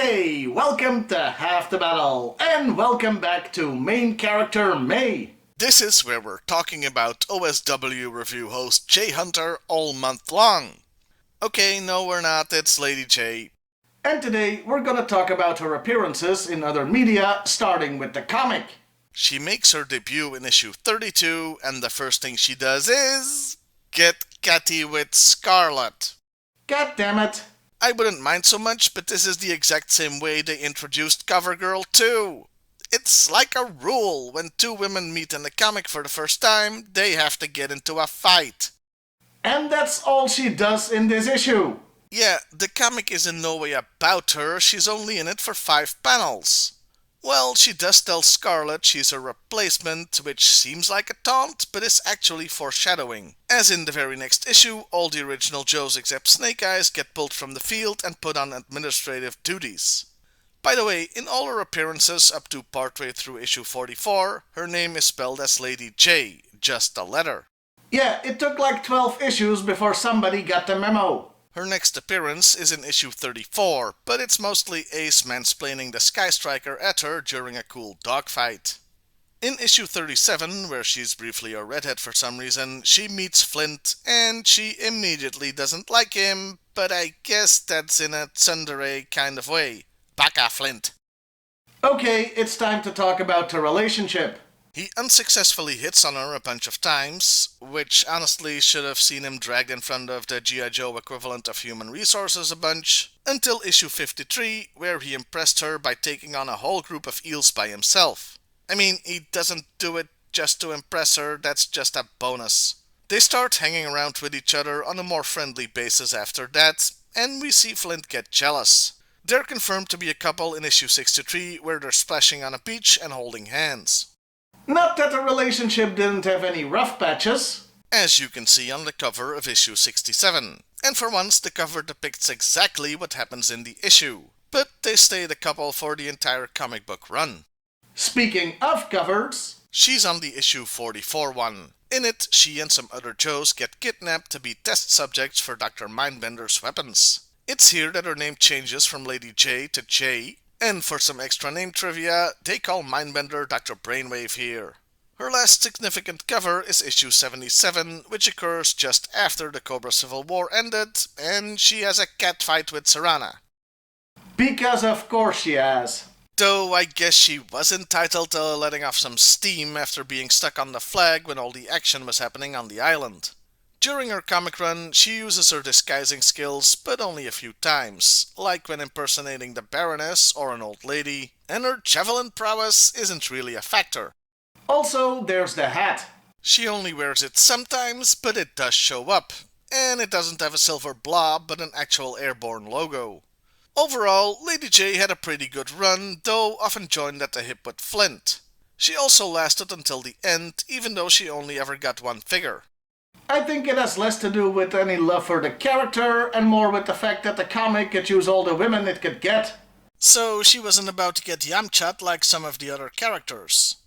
Hey, welcome to Half the Battle, and welcome back to main character May. This is where we're talking about OSW review host Jay Hunter all month long. Okay, no we're not, it's Lady J. And today we're gonna talk about her appearances in other media, starting with the comic. She makes her debut in issue 32, and the first thing she does is get catty with Scarlet. God damn it. I wouldn't mind so much, but this is the exact same way they introduced CoverGirl too. It's like a rule: when two women meet in the comic for the first time, they have to get into a fight. And that's all she does in this issue. Yeah, the comic is in no way about her, she's only in it for 5 panels. Well, she does tell Scarlet she's a replacement, which seems like a taunt, but is actually foreshadowing. As in the very next issue, all the original Joes except Snake Eyes get pulled from the field and put on administrative duties. By the way, in all her appearances up to partway through issue 44, her name is spelled as Lady J, just a letter. Yeah, it took like 12 issues before somebody got the memo. Her next appearance is in issue 34, but it's mostly Ace mansplaining the Sky Striker at her during a cool dogfight. In issue 37, where she's briefly a redhead for some reason, she meets Flint, and she immediately doesn't like him, but I guess that's in a tsundere kind of way. Baka Flint. Okay, it's time to talk about the relationship. He unsuccessfully hits on her a bunch of times, which honestly should have seen him dragged in front of the G.I.Joe equivalent of Human Resources a bunch, until issue 53, where he impressed her by taking on a whole group of eels by himself. I mean, he doesn't do it just to impress her, that's just a bonus. They start hanging around with each other on a more friendly basis after that, and we see Flint get jealous. They're confirmed to be a couple in issue 63, where they're splashing on a beach and holding hands. Not that the relationship didn't have any rough patches. As you can see on the cover of issue 67. And for once, the cover depicts exactly what happens in the issue. But they stay the couple for the entire comic book run. Speaking of covers, she's on the issue 44 one. In it, she and some other Joes get kidnapped to be test subjects for Dr. Mindbender's weapons. It's here that her name changes from Lady J to Jaye. And for some extra name trivia, they call Mindbender Dr. Brainwave here. Her last significant cover is issue 77, which occurs just after the Cobra Civil War ended, and she has a catfight with Serana. Because of course she has. Though I guess she was entitled to letting off some steam after being stuck on the flag when all the action was happening on the island. During her comic run, she uses her disguising skills, but only a few times, like when impersonating the Baroness or an old lady, and her javelin prowess isn't really a factor. Also, there's the hat. She only wears it sometimes, but it does show up, and it doesn't have a silver blob, but an actual airborne logo. Overall, Lady J had a pretty good run, though often joined at the hip with Flint. She also lasted until the end, even though she only ever got one figure. I think it has less to do with any love for the character and more with the fact that the comic could use all the women it could get. So she wasn't about to get Yamchat like some of the other characters.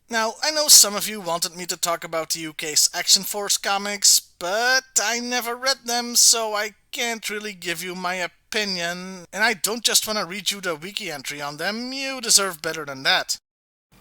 Now, I know some of you wanted me to talk about the UK's Action Force comics, but I never read them, so I can't really give you my opinion, and I don't just want to read you the wiki entry on them, you deserve better than that.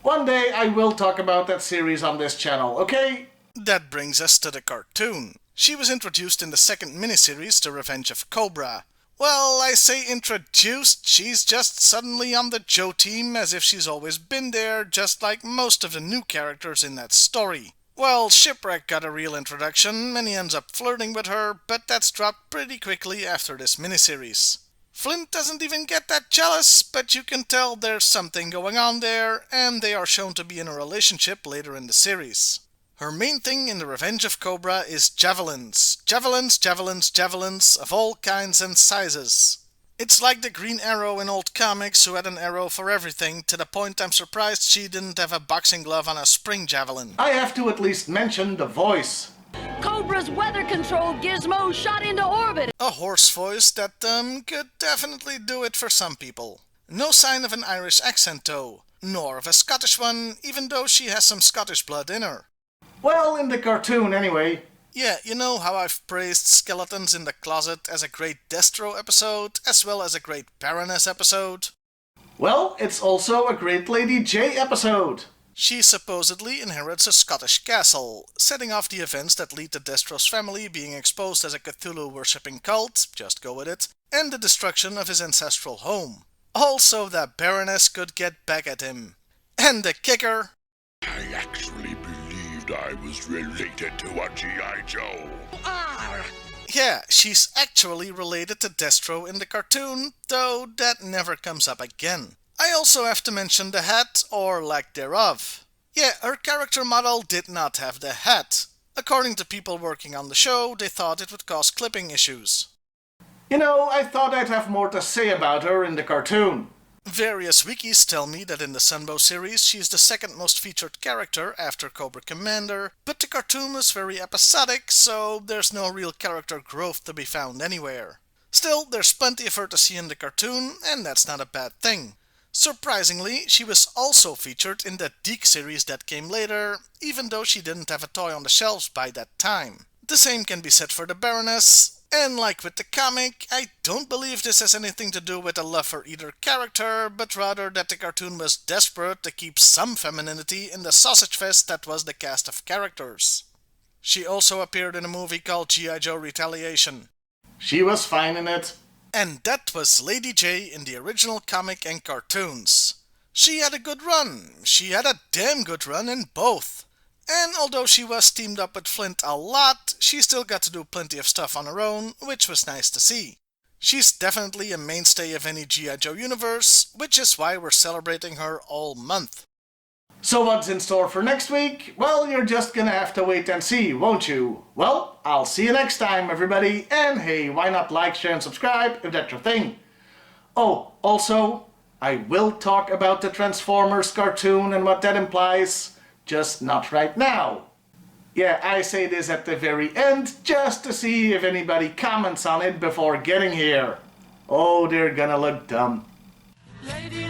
One day I will talk about that series on this channel, okay? That brings us to the cartoon. She was introduced in the second miniseries, The Revenge of Cobra. Well, I say introduced, she's just suddenly on the Joe team as if she's always been there, just like most of the new characters in that story. Well, Shipwreck got a real introduction, and he ends up flirting with her, but that's dropped pretty quickly after this miniseries. Flint doesn't even get that jealous, but you can tell there's something going on there, and they are shown to be in a relationship later in the series. Her main thing in The Revenge of Cobra is javelins. Javelins, javelins, javelins of all kinds and sizes. It's like the Green Arrow in old comics who had an arrow for everything, to the point I'm surprised she didn't have a boxing glove on a spring javelin. I have to at least mention the voice. Cobra's weather control gizmo shot into orbit. A hoarse voice that could definitely do it for some people. No sign of an Irish accent though, nor of a Scottish one, even though she has some Scottish blood in her. Well, in the cartoon anyway. Yeah, you know how I've praised Skeletons in the Closet as a great Destro episode, as well as a great Baroness episode? Well, it's also a great Lady Jaye episode. She supposedly inherits a Scottish castle, setting off the events that lead to Destro's family being exposed as a Cthulhu-worshipping cult, just go with it, and the destruction of his ancestral home. Also, that Baroness could get back at him. And the kicker... I actually believed I was related to a G.I. Joe. Yeah, she's actually related to Destro in the cartoon, though that never comes up again. I also have to mention the hat, or lack thereof. Yeah, her character model did not have the hat. According to people working on the show, they thought it would cause clipping issues. You know, I thought I'd have more to say about her in the cartoon. Various wikis tell me that in the Sunbow series she's the second most featured character after Cobra Commander, but the cartoon was very episodic, so there's no real character growth to be found anywhere. Still, there's plenty of her to see in the cartoon, and that's not a bad thing. Surprisingly, she was also featured in the Deke series that came later, even though she didn't have a toy on the shelves by that time. The same can be said for the Baroness, and like with the comic, I don't believe this has anything to do with a love for either character, but rather that the cartoon was desperate to keep some femininity in the sausage fest that was the cast of characters. She also appeared in a movie called G.I. Joe Retaliation. She was fine in it. And that was Lady Jaye in the original comic and cartoons. She had a good run. She had a damn good run in both. And although she was teamed up with Flint a lot, she still got to do plenty of stuff on her own, which was nice to see. She's definitely a mainstay of any G.I. Joe universe, which is why we're celebrating her all month. So what's in store for next week? Well, you're just gonna have to wait and see, won't you? Well, I'll see you next time, everybody, and hey, why not like, share, and subscribe if that's your thing? Oh, also, I will talk about the Transformers cartoon and what that implies, just not right now. Yeah, I say this at the very end, just to see if anybody comments on it before getting here. Oh, they're gonna look dumb. Lady,